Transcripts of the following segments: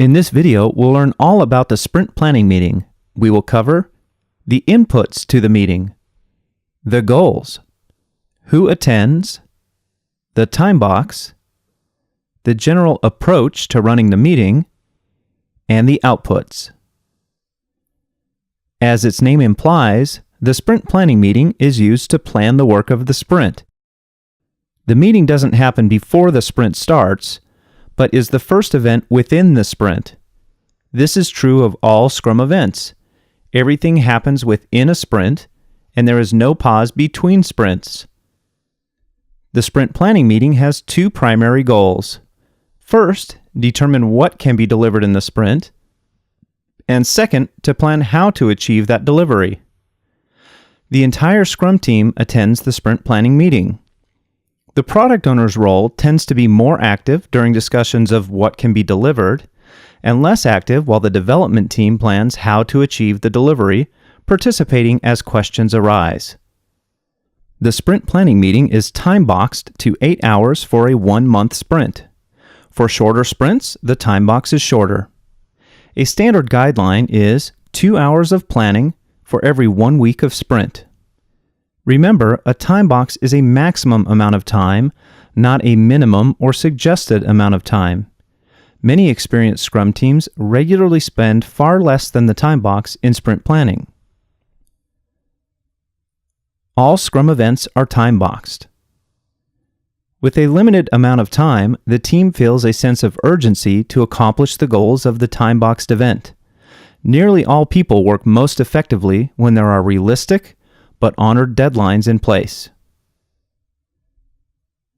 In this video, we'll learn all about the sprint planning meeting. We will cover the inputs to the meeting, the goals, who attends, the time box, the general approach to running the meeting, and the outputs. As its name implies, the sprint planning meeting is used to plan the work of the sprint. The meeting doesn't happen before the sprint starts, but is the first event within the sprint. This is true of all Scrum events. Everything happens within a sprint, and there is no pause between sprints. The sprint planning meeting has two primary goals. First, determine what can be delivered in the sprint, and second, to plan how to achieve that delivery. The entire Scrum team attends the sprint planning meeting. The product owner's role tends to be more active during discussions of what can be delivered, and less active while the development team plans how to achieve the delivery, participating as questions arise. The sprint planning meeting is time-boxed to 8 hours for a 1-month sprint. For shorter sprints, the time box is shorter. A standard guideline is 2 hours of planning for every 1 week of sprint. Remember, a time box is a maximum amount of time, not a minimum or suggested amount of time. Many experienced Scrum teams regularly spend far less than the time box in sprint planning. All Scrum events are time-boxed. With a limited amount of time, the team feels a sense of urgency to accomplish the goals of the time-boxed event. Nearly all people work most effectively when there are realistic but honored deadlines in place.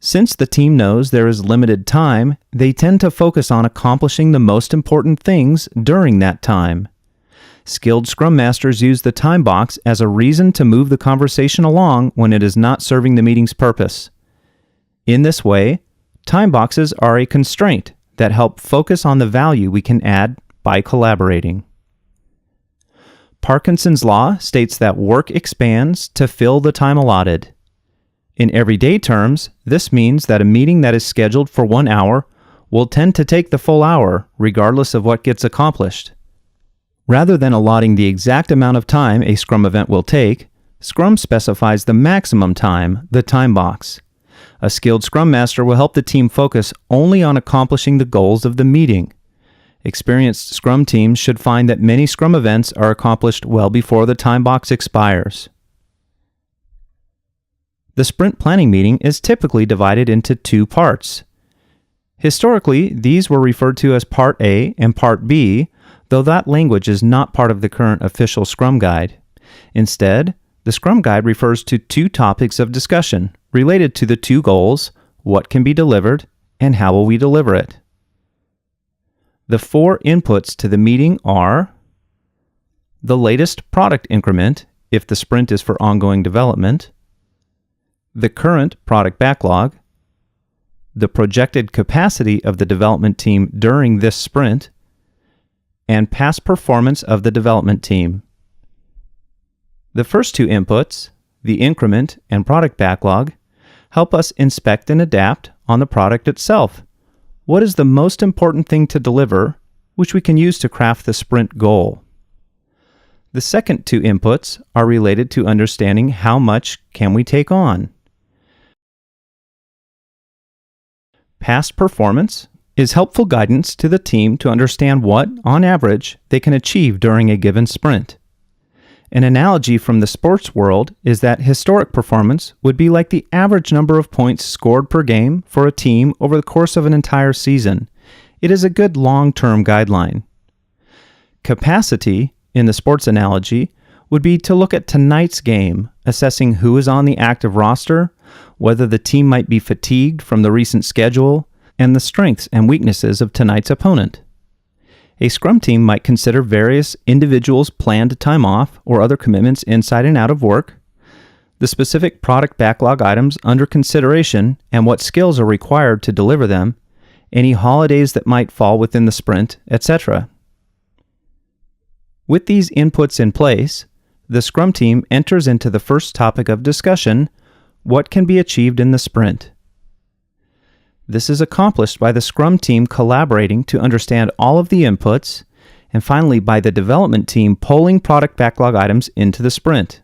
Since the team knows there is limited time, they tend to focus on accomplishing the most important things during that time. Skilled Scrum Masters use the time box as a reason to move the conversation along when it is not serving the meeting's purpose. In this way, time boxes are a constraint that help focus on the value we can add by collaborating. Parkinson's Law states that work expands to fill the time allotted. In everyday terms, this means that a meeting that is scheduled for 1 hour will tend to take the full hour, regardless of what gets accomplished. Rather than allotting the exact amount of time a Scrum event will take, Scrum specifies the maximum time, the time box. A skilled Scrum Master will help the team focus only on accomplishing the goals of the meeting. Experienced Scrum teams should find that many Scrum events are accomplished well before the time box expires. The sprint planning meeting is typically divided into 2 parts. Historically, these were referred to as Part A and Part B, though that language is not part of the current official Scrum Guide. Instead, the Scrum Guide refers to 2 topics of discussion related to the 2 goals, what can be delivered, and how will we deliver it. The 4 inputs to the meeting are the latest product increment, if the sprint is for ongoing development, the current product backlog, the projected capacity of the development team during this sprint, and past performance of the development team. The first 2 inputs, the increment and product backlog, help us inspect and adapt on the product itself. What is the most important thing to deliver, which we can use to craft the sprint goal? The second 2 inputs are related to understanding how much can we take on. Past performance is helpful guidance to the team to understand what, on average, they can achieve during a given sprint. An analogy from the sports world is that historic performance would be like the average number of points scored per game for a team over the course of an entire season. It is a good long-term guideline. Capacity, in the sports analogy, would be to look at tonight's game, assessing who is on the active roster, whether the team might be fatigued from the recent schedule, and the strengths and weaknesses of tonight's opponent. A Scrum team might consider various individuals' planned time off or other commitments inside and out of work, the specific product backlog items under consideration and what skills are required to deliver them, any holidays that might fall within the sprint, etc. With these inputs in place, the Scrum team enters into the first topic of discussion, what can be achieved in the sprint. This is accomplished by the Scrum team collaborating to understand all of the inputs, and finally by the development team pulling product backlog items into the sprint.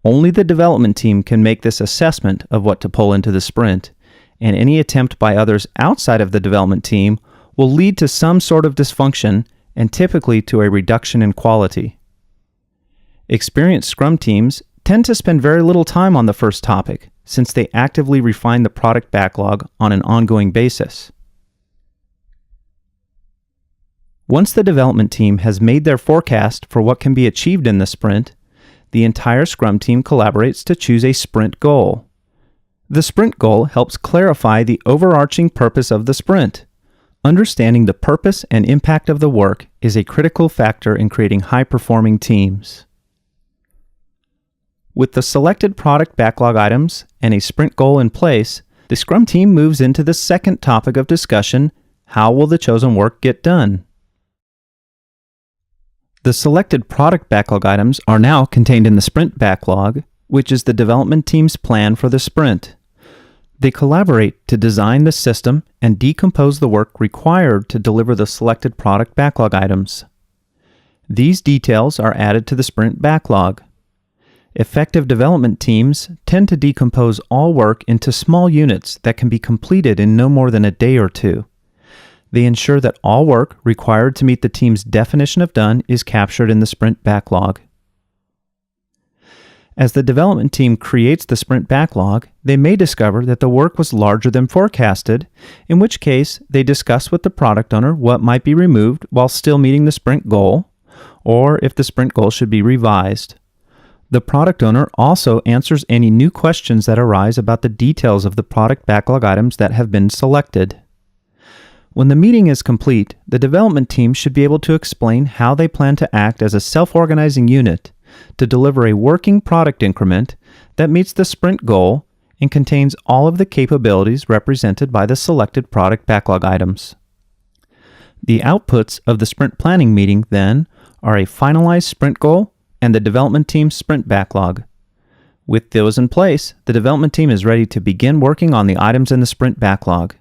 Only the development team can make this assessment of what to pull into the sprint, and any attempt by others outside of the development team will lead to some sort of dysfunction and typically to a reduction in quality. Experienced Scrum teams tend to spend very little time on the first topic, since they actively refine the product backlog on an ongoing basis. Once the development team has made their forecast for what can be achieved in the sprint, the entire Scrum team collaborates to choose a sprint goal. The sprint goal helps clarify the overarching purpose of the sprint. Understanding the purpose and impact of the work is a critical factor in creating high-performing teams. With the selected product backlog items and a sprint goal in place, the Scrum team moves into the second topic of discussion: how will the chosen work get done? The selected product backlog items are now contained in the sprint backlog, which is the development team's plan for the sprint. They collaborate to design the system and decompose the work required to deliver the selected product backlog items. These details are added to the sprint backlog. Effective development teams tend to decompose all work into small units that can be completed in no more than a day or two. They ensure that all work required to meet the team's definition of done is captured in the sprint backlog. As the development team creates the sprint backlog, they may discover that the work was larger than forecasted, in which case they discuss with the product owner what might be removed while still meeting the sprint goal, or if the sprint goal should be revised. The product owner also answers any new questions that arise about the details of the product backlog items that have been selected. When the meeting is complete, the development team should be able to explain how they plan to act as a self-organizing unit to deliver a working product increment that meets the sprint goal and contains all of the capabilities represented by the selected product backlog items. The outputs of the sprint planning meeting, then, are a finalized sprint goal and the development team's sprint backlog. With those in place, the development team is ready to begin working on the items in the sprint backlog.